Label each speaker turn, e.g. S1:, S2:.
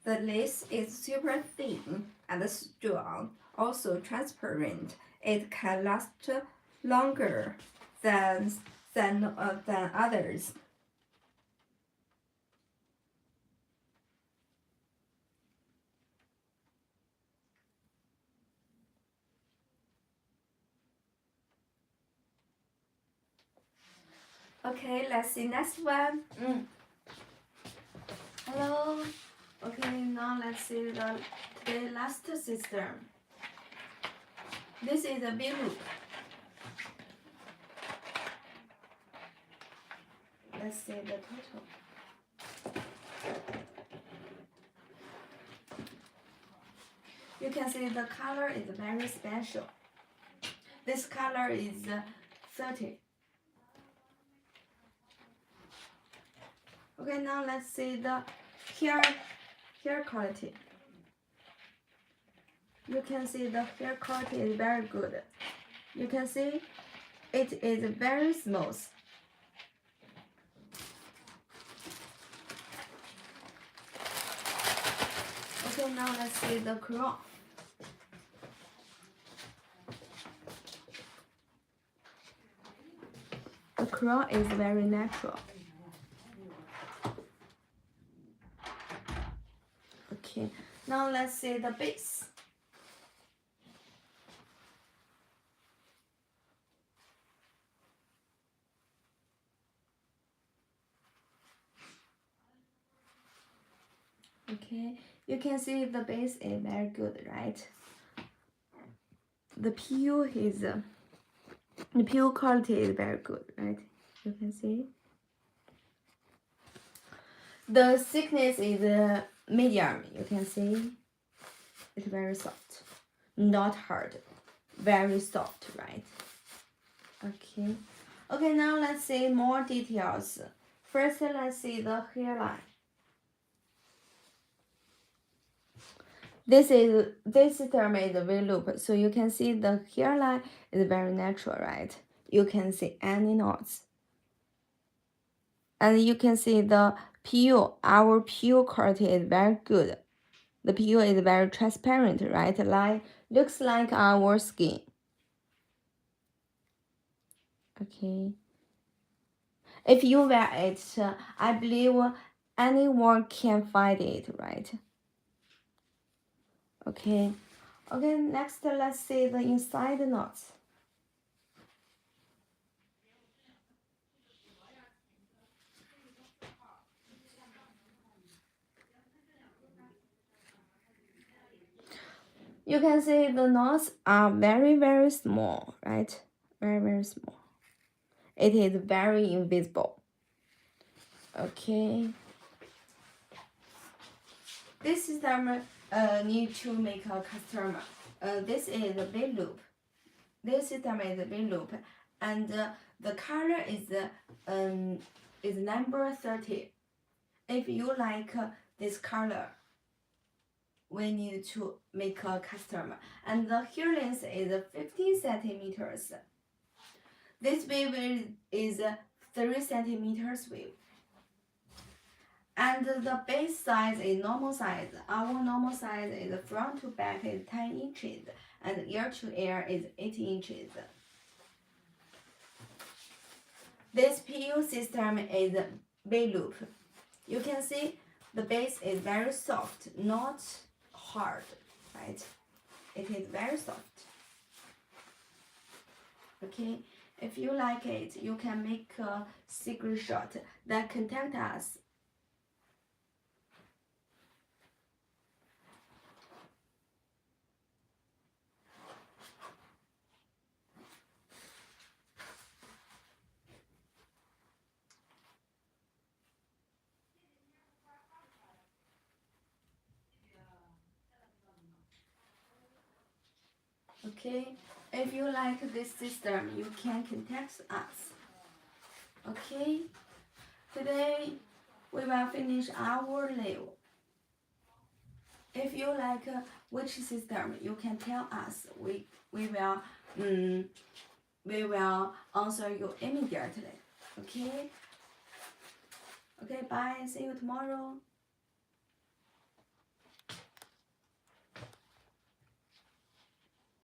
S1: the lace is super thin and strong, also transparent. It can last longer than than others. Okay, let's see next one. Hello. Okay, now let's see the last system. This is a big loop. Let's see the total. You can see the color is very special. This color is 30. Okay, now let's see the hair quality. You can see the hair quality is very good. You can see it is very smooth. Okay, now let's see the crown. The crown is very natural. Okay, now let's see the base. Okay, you can see the base is very good, right? The PU quality is very good, right? You can see. The thickness is medium. You can see it's very soft, not hard, very soft, right? Okay. Okay, now let's see more details. First, let's see the hairline. This term is a V-loop, so you can see the hairline is very natural, right? You can see any knots. And you can see the PU, our PU quality is very good. The PU is very transparent, right? Looks like our skin. Okay. If you wear it, I believe anyone can find it, right? Okay. Okay, next let's see the inside knots. You can see the knots are very, very small, right? Very, very small. It is very invisible. Okay. This system need to make a customer. This is a big loop. This system is a big loop, and the color is number 30. If you like this color, we need to make a custom. And the hair length is 15 centimeters. This wave is 3 centimeters wave. And the base size is normal size. Our normal size is front to back is 10 inches and ear to ear is 8 inches. This PU system is V-loop. You can see the base is very soft, not hard, right? It is very soft. Okay, if you like it, you can make a secret shot that contact us. Okay, if you like this system, you can contact us. Okay, today we will finish our live. If you like which system, you can tell us. We will answer you immediately. Okay. Okay. Bye. See you tomorrow.